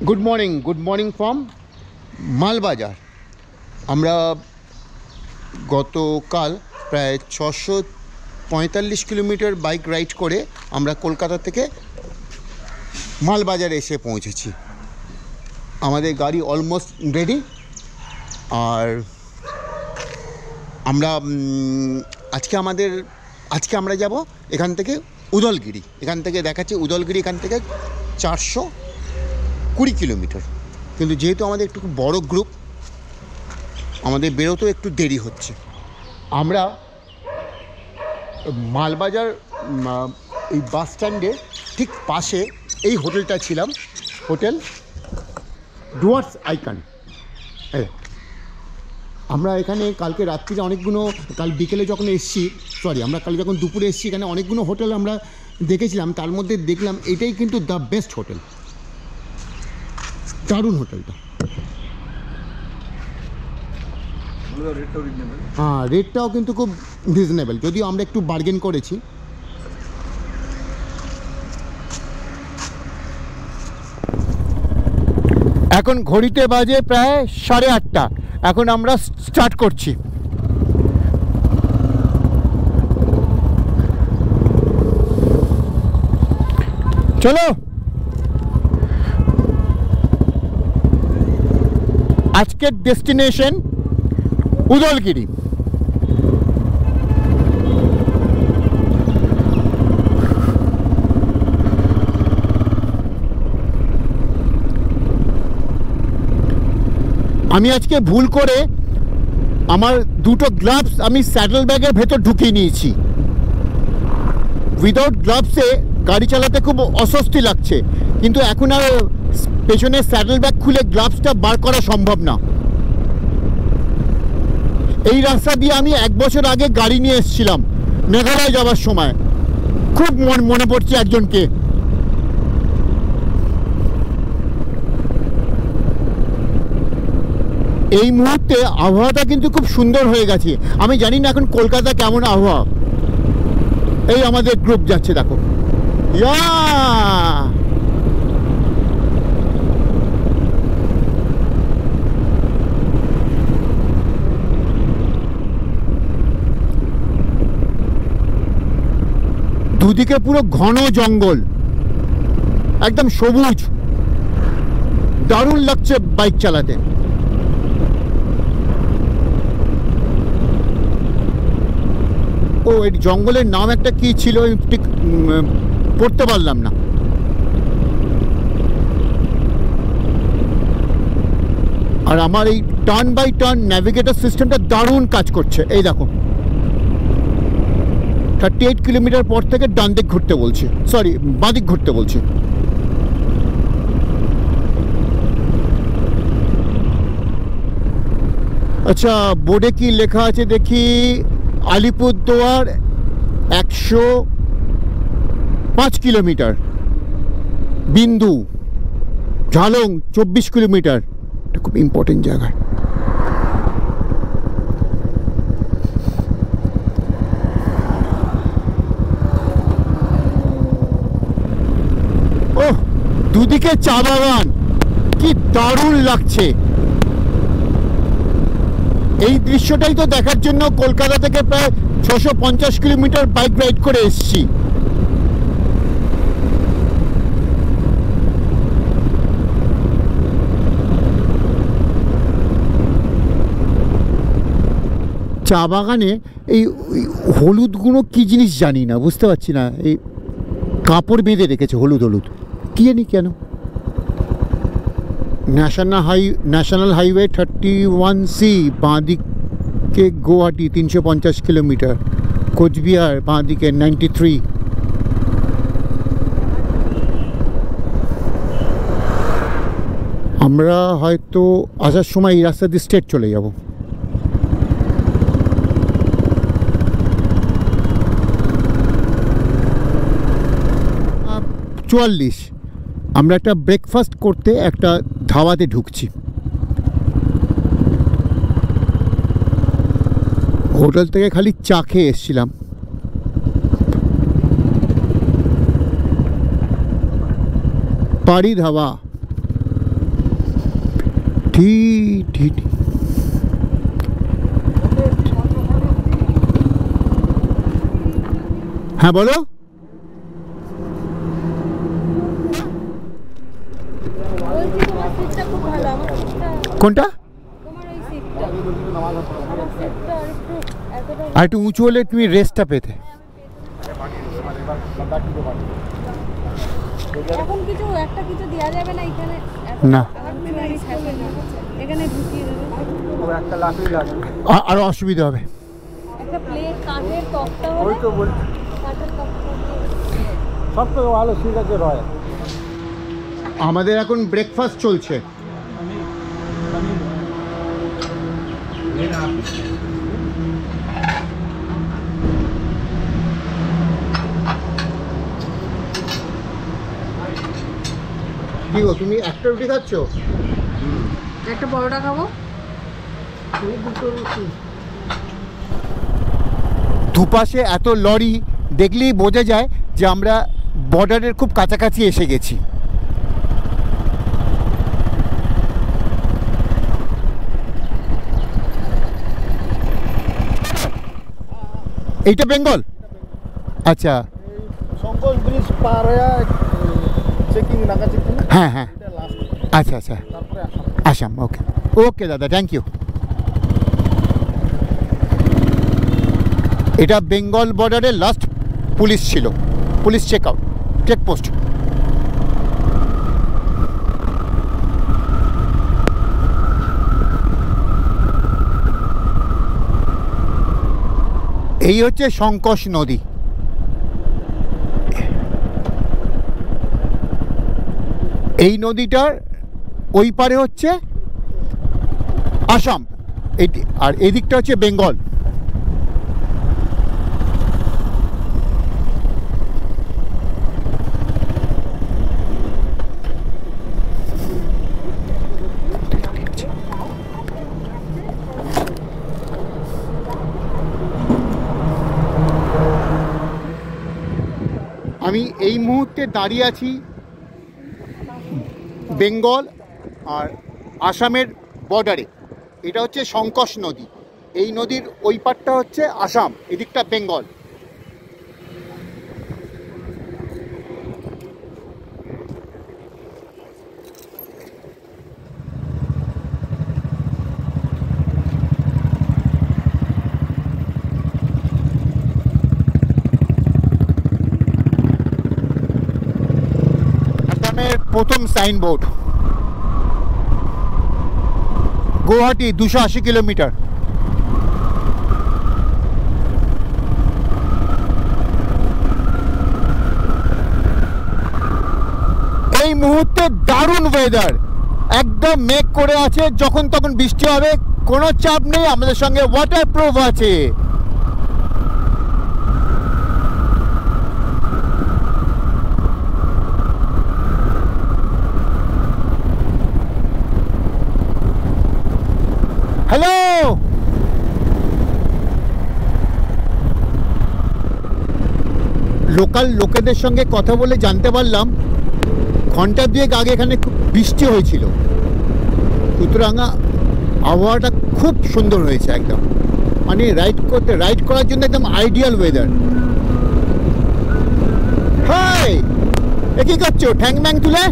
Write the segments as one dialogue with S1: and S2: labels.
S1: Good morning from Malbazar. আমরা গতকাল প্রায় 645 কিলোমিটার বাইক রাইড করে আমরা কলকাতা থেকে মালবাজারে এসে পৌঁছেছি। আমাদের গাড়ি অলমোস্ট রেডি। আর আমরা আজকে আমরা যাব এখান থেকে উদলগিরি। এখান থেকে দেখাচ্ছি উদলগিরি, এখান থেকে 420 কিলোমিটার। কিন্তু যেহেতু আমাদের একটু বড় গ্রুপ, আমাদের বেরোতেও একটু দেরি হচ্ছে। আমরা মালবাজার এই বাস স্ট্যান্ডের ঠিক পাশে এই হোটেলটা ছিলাম, হোটেল ডুয়ার্স আইকন। আমরা এখানে কালকে রাত্রিরে অনেকগুলো, কাল বিকেলে যখন আমরা কাল যখন দুপুরে এসেছি, এখানে অনেকগুলো হোটেল আমরা দেখেছিলাম। তার মধ্যে দেখলাম এটাই কিন্তু দ্য বেস্ট হোটেল, দারুণ হোটেলটা। হ্যাঁ, রেটটাও কিন্তু খুব রিজনেবল, যদিও আমরা একটু বার্গেন করেছি। এখন ঘড়িতে বাজে প্রায় 8:30। এখন আমরা স্টার্ট করছি। চলো, আজকের ডেস্টিনেশন উদলগিরি। আমি আজকে ভুল করে আমার দুটো গ্লাভস আমি স্যাডেল ব্যাগের ভেতর ঢুকিয়ে নিয়েছি। উইদাউট গ্লাভসে গাড়ি চালাতে খুব অস্বস্তি লাগছে, কিন্তু এখন আর পেছনে স্যাডেল ব্যাগ খুলে গ্লাভসটা বার করা সম্ভব না। এই রাস্তা দিয়ে আমি 1 বছর আগে গাড়ি নিয়ে এসেছিলাম মেঘালয় যাওয়ার সময়। খুব মনে পড়ছে একজনকে। এই মুহূর্তে আবহাওয়াটা কিন্তু খুব সুন্দর হয়ে গেছে। আমি জানি না এখন কলকাতা কেমন আবহাওয়া। এই আমাদের গ্রুপ যাচ্ছে, দেখো। দুদিকে পুরো ঘন জঙ্গল, একদম সবুজ, দারুণ লাগছে বাইক চালাতে। এই জঙ্গলের নাম একটা কি ছিল ঠিক পড়তে পারলাম না। আর আমার এই টার্ন বাই টার্ন ন্যাভিগেটর সিস্টেমটা দারুণ কাজ করছে। এই দেখো, 38 কিলোমিটার পর থেকে ডান দিক ঘুরতে বলছে, সরি বাঁ দিক ঘুরতে বলছে। আচ্ছা, বোর্ডে কি লেখা আছে দেখি। আলিপুরদুয়ার 105 কিলোমিটার, বিন্দু ঝালং 24 কিলোমিটার। এটা খুব ইম্পর্টেন্ট জায়গা। ওহ, দুদিকে চা বাগান, কি দারুণ লাগছে। এই দৃশ্যটাই তো দেখার জন্য কলকাতা থেকে প্রায় 650 কিলোমিটার বাইক রাইড করে এসেছি। চা বাগানে এই হলুদ গুঁড়ো কী জিনিস জানি না, বুঝতে পারছি না। এই কাপড় বেঁধে রেখেছে হলুদ হলুদ, কি জানি কেন। ন্যাশনাল হাইওয়ে 31C, বাঁ দিকে গুয়াহাটি 350 কিলোমিটার, কোচবিহার বাঁ দিকে 93। আমরা হয়তো আসার সময় এই রাস্তা দিয়ে স্ট্রেট চলে যাব। আমরা একটা ব্রেকফাস্ট করতে একটা ধাবাতে ঢুকছি। হোটেল থেকে খালি চা খেয়ে এসেছিলাম। পারি ধাবা। ঠিক। হ্যাঁ বলো। কোনটা? আর একটু উঁচু হলে তুমি রেস্টটা পেতে।
S2: এখন কিছু একটা কিছু দেওয়া যাবে না এখানে?
S1: না,
S2: এখানে ঢুকিয়ে দেবে।
S3: একটা লাকড়ি লাগবে,
S1: আরো অসুবিধা হবে।
S2: একটা প্লেট কাঠের তক্তা হবে,
S3: তো বলছি
S2: কাঠের তক্তা
S3: সব থেকে ভালো ঠিক আছে রয়।
S1: আমাদের এখন ব্রেকফাস্ট চলছে। কি গো, তুমি একটা রুটি খাচ্ছ?
S2: একটা পরোটা খাবো।
S1: দুপাশে এত লরি দেখলেই বোঝা যায় যে আমরা বর্ডারের খুব কাছাকাছি এসে গেছি। এইটা বেঙ্গল? আচ্ছা,
S3: শঙ্কর ব্রিজ পার হয়ে চেকিং নাকা চেকিং।
S1: হ্যাঁ হ্যাঁ,
S3: লাস্ট,
S1: আচ্ছা আচ্ছা,
S3: তারপরে
S1: আসাম। ওকে ওকে দাদা, থ্যাংক ইউ। এটা বেঙ্গল বর্ডারের লাস্ট পুলিশ ছিল, পুলিশ চেকপোস্ট। এই হচ্ছে সংকোশ নদী। এই নদীটার ওই পারে হচ্ছে আসাম, আর এদিকটা হচ্ছে বেঙ্গল। আমি এই মুহূর্তে দাঁড়িয়ে আছি বেঙ্গল আর আসামের বর্ডারে। এটা হচ্ছে সংকোশ নদী। এই নদীর ওই পারটা হচ্ছে আসাম, এদিকটা বেঙ্গল। আসামের প্রথম সাইনবোর্ড, গুয়াহাটি 280 কিলোমিটার। এই মুহূর্তে দারুণ ওয়েদার, একদম মেঘ করে আছে, যখন তখন বৃষ্টি হবে, কোনো চাপ নেই। আমাদের সঙ্গে ওয়াটারপ্রুফ আছে। হ্যালো, লোকাল লোকেদের সঙ্গে কথা বলে জানতে পারলাম ঘন্টা দুয়েক আগে এখানে খুব বৃষ্টি হয়েছিল, সুতরাং আবহাওয়াটা খুব সুন্দর হয়েছে একদম, মানে রাইড করার জন্য একদম আইডিয়াল ওয়েদার। হাই, এ কি করছো ঠ্যাং ম্যাং তুলে?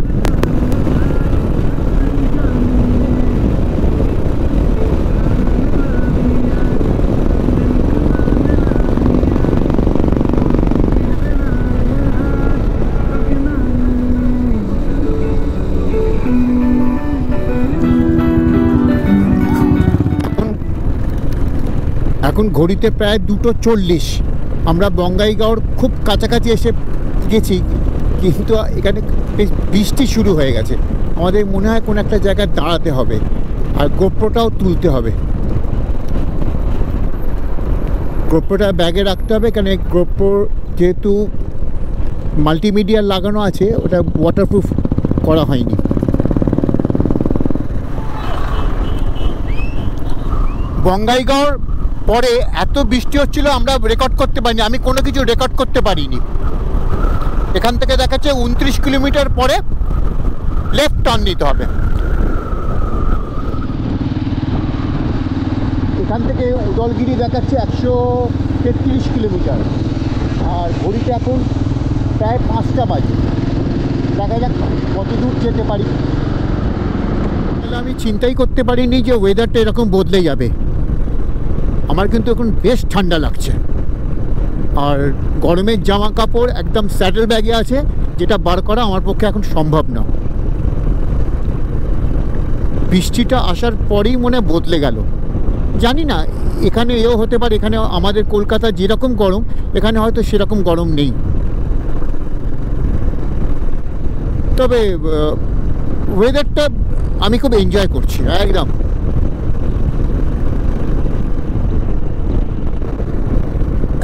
S1: এখন ঘড়িতে প্রায় 2:40। আমরা বঙ্গাইগাঁওর খুব কাছাকাছি এসে গেছি, কিন্তু এখানে বৃষ্টি শুরু হয়ে গেছে। আমাদের মনে হয় কোনো একটা জায়গায় দাঁড়াতে হবে, আর গোপ্রোটাও তুলতে হবে। গোপ্রোটা ব্যাগে রাখতে হবে, কারণ গোপ্রো যেহেতু মাল্টিমিডিয়া লাগানো আছে, ওটা ওয়াটারপ্রুফ করা হয়নি। বঙ্গাইগাঁওর পরে এত বৃষ্টি হচ্ছিল, আমরা রেকর্ড করতে পারিনি, আমি কোনো কিছু রেকর্ড করতে পারিনি। এখান থেকে দেখাচ্ছে 29 কিলোমিটার পরে লেফট টার্ন নিতে হবে। এখান থেকে উদলগিরি দেখাচ্ছে 133 কিলোমিটার, আর ঘড়িতে এখন প্রায় 5টা বাজে। দেখা যাক কত দূর যেতে পারি। তাহলে আমি চিন্তাই করতে পারিনি যে ওয়েদারটা এরকম বদলে যাবে। আমার কিন্তু এখন বেশ ঠান্ডা লাগছে, আর গরমের জামা কাপড় একদম স্যাডেল ব্যাগে আছে, যেটা বার করা আমার পক্ষে এখন সম্ভব না। বৃষ্টিটা আসার পরেই মনে বদলে গেল। জানি না এখানে এও হতে পারে, এখানে আমাদের কলকাতা যেরকম গরম এখানে হয়তো সেরকম গরম নেই। তবে ওয়েদারটা আমি খুব এনজয় করছি একদম।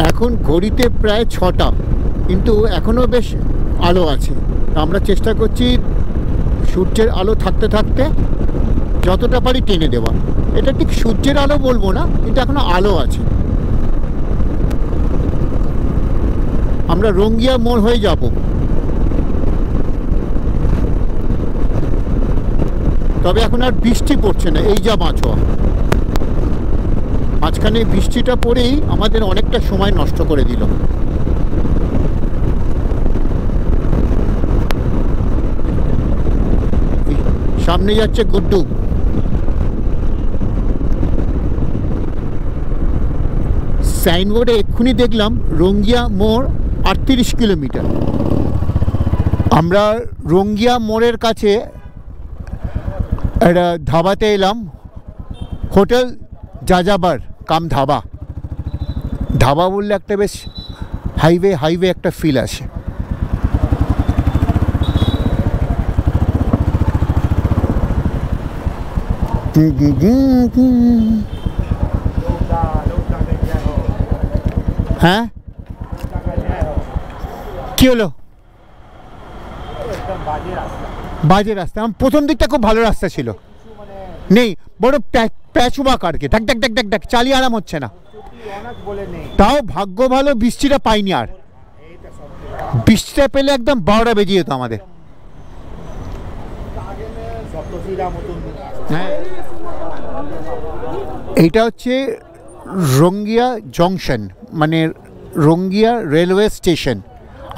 S1: এখন ঘড়িতে প্রায় 6টা, কিন্তু এখনও বেশ আলো আছে। আমরা চেষ্টা করছি সূর্যের আলো থাকতে থাকতে যতটা পারি টেনে দেওয়া। এটা ঠিক সূর্যের আলো বলবো না, কিন্তু এখনো আলো আছে। আমরা রঙ্গিয়া মোড় হয়ে যাব। তবে এখন আর বৃষ্টি পড়ছে না, এই যা মাঝোয়া। মাঝখানে বৃষ্টিটা পড়েই আমাদের অনেকটা সময় নষ্ট করে দিল। সামনে যাচ্ছে গুড্ডু। সাইনবোর্ডে এক্ষুনি দেখলাম রঙ্গিয়া মোড় 38 কিলোমিটার। আমরা রঙ্গিয়া মোড়ের কাছে একটা ধাবাতে এলাম, হোটেল যাযাবার কাম ধাবা। ধাবা বললে একটা বেশ হাইওয়ে একটা ফিল আসে। হ্যাঁ, কি হলো? বাজে রাস্তা। আমার প্রথম দিকটা খুব ভালো রাস্তা ছিল, নেই বড় প্যাচুবা কারকে ডাক ডাক ডাক ডাক ডাক চালিয়ে আরাম হচ্ছে না। তাও ভাগ্য ভালো বৃষ্টিটা পাইনি, আর বৃষ্টিটা পেলে একদম 12টা বেজে যেত আমাদের। হ্যাঁ, এইটা হচ্ছে রঙ্গিয়া জংশন, মানে রঙ্গিয়া রেলওয়ে স্টেশন।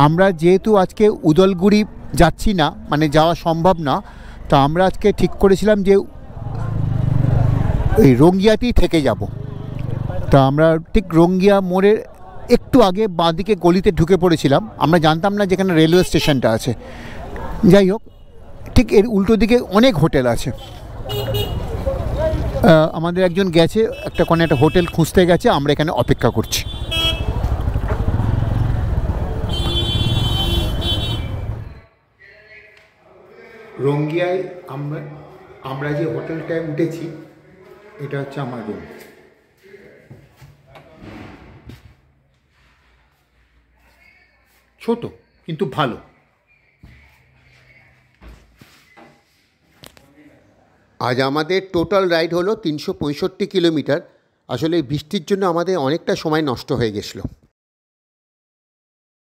S1: আমরা যেহেতু আজকে উদলগুড়ি যাচ্ছি না, মানে যাওয়া সম্ভব না, তো আমরা আজকে ঠিক করেছিলাম যে এই রঙ্গিয়াতেই থেকে যাব। তা আমরা ঠিক রঙ্গিয়া মোড়ের একটু আগে বাঁদিকে গলিতে ঢুকে পড়েছিলাম। আমরা জানতাম না যেখানে রেলওয়ে স্টেশনটা আছে। যাই হোক, ঠিক এর উল্টো দিকে অনেক হোটেল আছে। আমাদের একজন গেছে, কোনো একটা হোটেল খুঁজতে গেছে, আমরা এখানে অপেক্ষা করছি। রঙ্গিয়ায় আমরা যে হোটেলটায় উঠেছি, এটা হচ্ছে আমার রুম। ছোট কিন্তু ভালো। আজ আমাদের টোটাল রাইড হলো 365 কিলোমিটার। আসলে বৃষ্টির জন্য আমাদের অনেকটা সময় নষ্ট হয়ে গেছিলো।